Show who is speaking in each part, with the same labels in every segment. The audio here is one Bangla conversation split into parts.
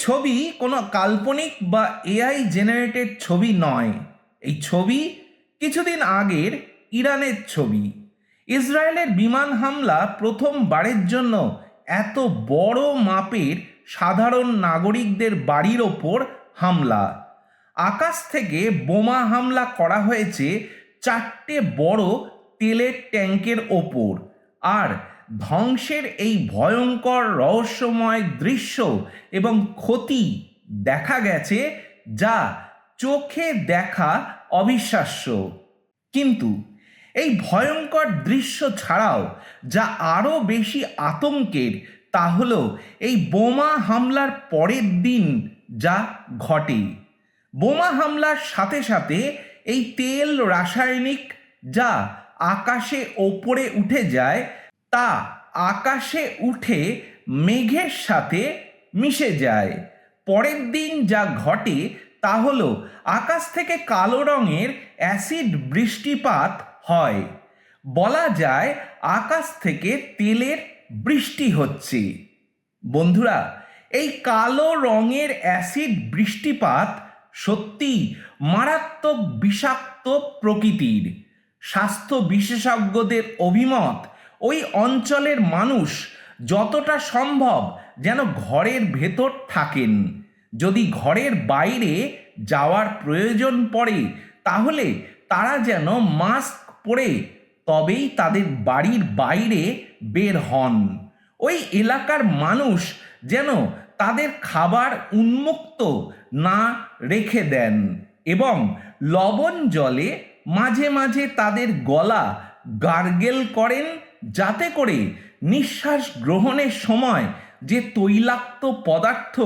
Speaker 1: ছবি কোনো কাল্পনিক বা এআই জেনারেটেড ছবি নয়। এই ছবি কিছুদিন আগের ইরানের ছবি। ইসরায়েলের বিমান হামলা প্রথমবারের জন্য এত বড় মাপের সাধারণ নাগরিকদের বাড়ির ওপর হামলা। আকাশ থেকে বোমা হামলা করা হয়েছে 4টে বড় তেলের ট্যাঙ্কের ওপর। আর ধ্বংসের এই ভয়ঙ্কর রহস্যময় দৃশ্য এবং ক্ষতি দেখা গেছে যা চোখে দেখা অবিশ্বাস্য। কিন্তু এই ভয়ঙ্কর দৃশ্য ছাড়াও যা আরও বেশি আতঙ্কের তা হলো এই বোমা হামলার পরের দিন যা ঘটে। বোমা হামলার সাথে সাথে এই তেল রাসায়নিক যা আকাশে ওপরে উঠে যায় তা আকাশে উঠে মেঘের সাথে মিশে যায়। পরের দিন যা ঘটে তা হলো আকাশ থেকে কালো রঙের অ্যাসিড বৃষ্টিপাত হয়। বলা যায় আকাশ থেকে তেলের বৃষ্টি হচ্ছে। বন্ধুরা, এই কালো রঙের অ্যাসিড বৃষ্টিপাত সত্যি মারাত্মক বিষাক্ত প্রকৃতির। স্বাস্থ্য বিশেষজ্ঞদের অভিমত, ওই অঞ্চলের মানুষ যতটা সম্ভব যেন ঘরের ভেতর থাকেন। যদি ঘরের বাইরে যাওয়ার প্রয়োজন পড়ে তাহলে তারা যেন মাস্ক পরে তবেই তাদের বাড়ির বাইরে বের হন। ওই এলাকার মানুষ যেন তাদের খাবার উন্মুক্ত না রেখে দেন এবং লবণ জলে মাঝে মাঝে তাদের গলা গার্গেল করেন, যাতে করে নিঃশ্বাস গ্রহণের সময় যে তৈলাক্ত পদার্থ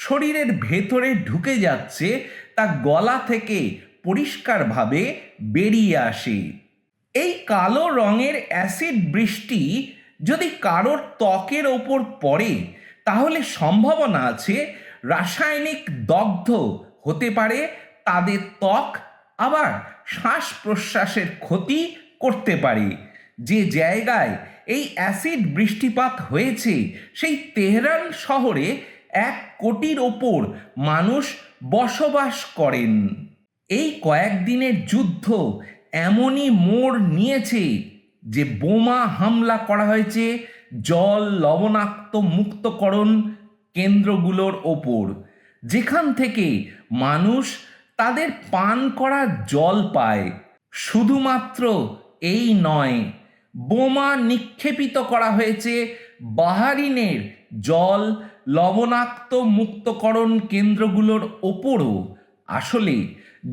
Speaker 1: শরীরের ভেতরে ঢুকে যাচ্ছে তা গলা থেকে পরিষ্কারভাবে বেরিয়ে আসে। এই কালো রঙের অ্যাসিড বৃষ্টি যদি কারোর ত্বকের ওপর পড়ে তাহলে সম্ভাবনা আছে রাসায়নিক দগ্ধ হতে পারে তাদের ত্বক, আবার শ্বাস প্রশ্বাসের ক্ষতি করতে পারে। যে জায়গায় এই অ্যাসিড বৃষ্টিপাত হয়েছে সেই তেহরান শহরে 1 কোটির ওপর মানুষ বসবাস করেন। এই কয়েকদিনের যুদ্ধ এমনই মোড় নিয়েছে যে বোমা হামলা করা হয়েছে জল লবণাক্ত মুক্তকরণ কেন্দ্রগুলোর ওপর, যেখান থেকে মানুষ তাদের পান করা জল পায়। শুধুমাত্র এই নয়, বোমা নিক্ষেপিত করা হয়েছে বাহরিনের জল লবণাক্ত মুক্তকরণ কেন্দ্রগুলোর ওপরও। আসলে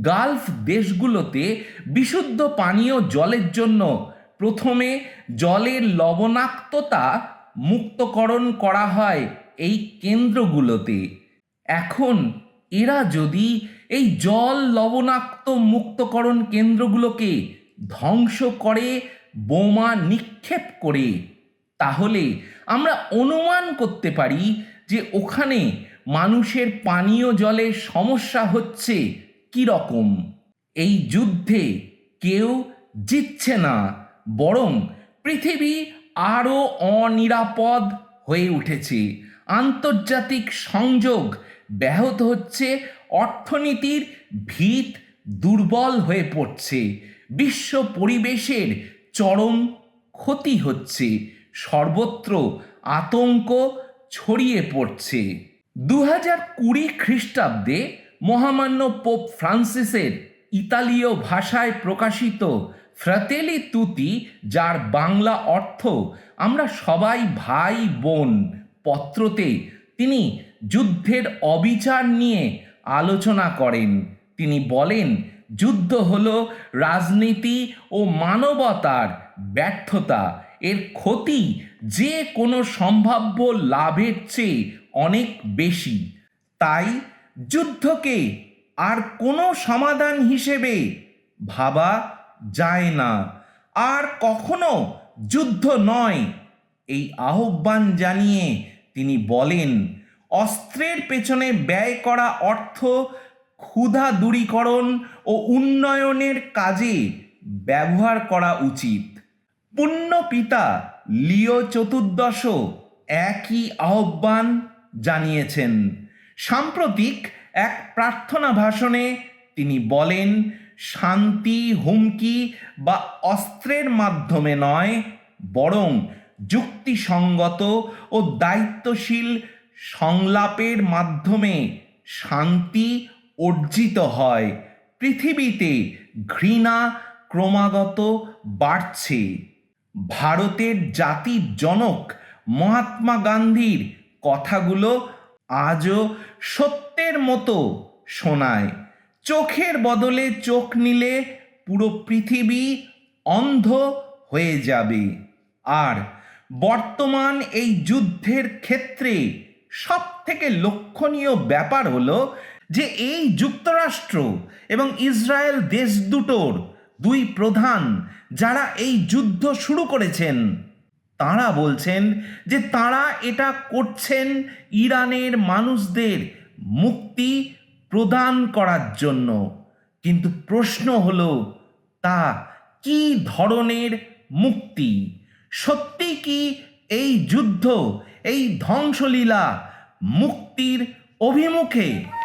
Speaker 1: গালফ দেশগুলোতে বিশুদ্ধ পানীয় জলের জন্য প্রথমে জলের লবণাক্ততা মুক্তকরণ করা হয় এই কেন্দ্রগুলোতে। এখন এরা যদি এই জল লবণাক্ত মুক্তকরণ কেন্দ্রগুলোকে ধ্বংস করে বোমা নিক্ষেপ করে, তাহলে আমরা অনুমান করতে পারি যে ওখানে মানুষের পানীয় জলের সমস্যা হচ্ছে কি রকম। এই যুদ্ধে কেউ জিতছে না, বরং পৃথিবী আরও অনিরাপদ হয়ে উঠেছে। আন্তর্জাতিক সংযোগ ব্যাহত হচ্ছে, অর্থনীতির ভিত দুর্বল হয়ে পড়ছে, বিশ্ব পরিবেশের চরম ক্ষতি হচ্ছে, সর্বত্র আতঙ্ক ছড়িয়ে পড়ছে। 2020 খ্রিস্টাব্দে মহামান্য পোপ ফ্রান্সিসের ইতালীয় ভাষায় প্রকাশিত ফ্রাতেলি তুতি, যার বাংলা অর্থ আমরা সবাই ভাই বোন, পত্রতে তিনি যুদ্ধের অবিচার নিয়ে আলোচনা করেন। তিনি বলেন, যুদ্ধ হলো রাজনীতি ও মানবতার ব্যর্থতা। এর ক্ষতি যে কোনো সম্ভাব্য লাভের চেয়ে অনেক বেশি। তাই যুদ্ধকে আর কোনো সমাধান হিসেবে ভাবা যায় না, আর কখনো যুদ্ধ নয়। এই আহ্বান জানিয়ে তিনি বলেন, অস্ত্রের পেছনে ব্যয় করা অর্থ ক্ষুধা দূরীকরণ ও উন্নয়নের কাজে ব্যবহার করা উচিত। পুণ্যপিতা লিও চতুর্দশ একই আহ্বান জানিয়েছেন। সাম্প্রতিক এক প্রার্থনা ভাষণে তিনি বলেন, শান্তি হুমকি বা অস্ত্রের মাধ্যমে নয়, বরং যুক্তিসঙ্গত ও দায়িত্বশীল সংলাপের মাধ্যমে শান্তি অর্জিত হয়। পৃথিবীতে ঘৃণা ক্রমাগত বাড়ছে। ভারতের জাতির জনক মহাত্মা গান্ধীর কথাগুলো আজও সত্যের মতো শোনায়। চোখের বদলে চোখ নিলে পুরো পৃথিবী অন্ধ হয়ে যাবে। আর বর্তমান এই যুদ্ধের ক্ষেত্রে সব থেকে লক্ষণীয় ব্যাপার হলো যে এই যুক্তরাষ্ট্র এবং ইসরায়েল দেশ দুটোর দুই প্রধান যারা এই যুদ্ধ শুরু করেছেন, তাঁরা বলছেন যে তাঁরা এটা করছেন ইরানের মানুষদের মুক্তি প্রদান করার জন্য। কিন্তু প্রশ্ন হলো, তা কি ধরনের মুক্তি? সত্যি কি এই যুদ্ধ, এই ধ্বংসলীলা মুক্তির অভিমুখে?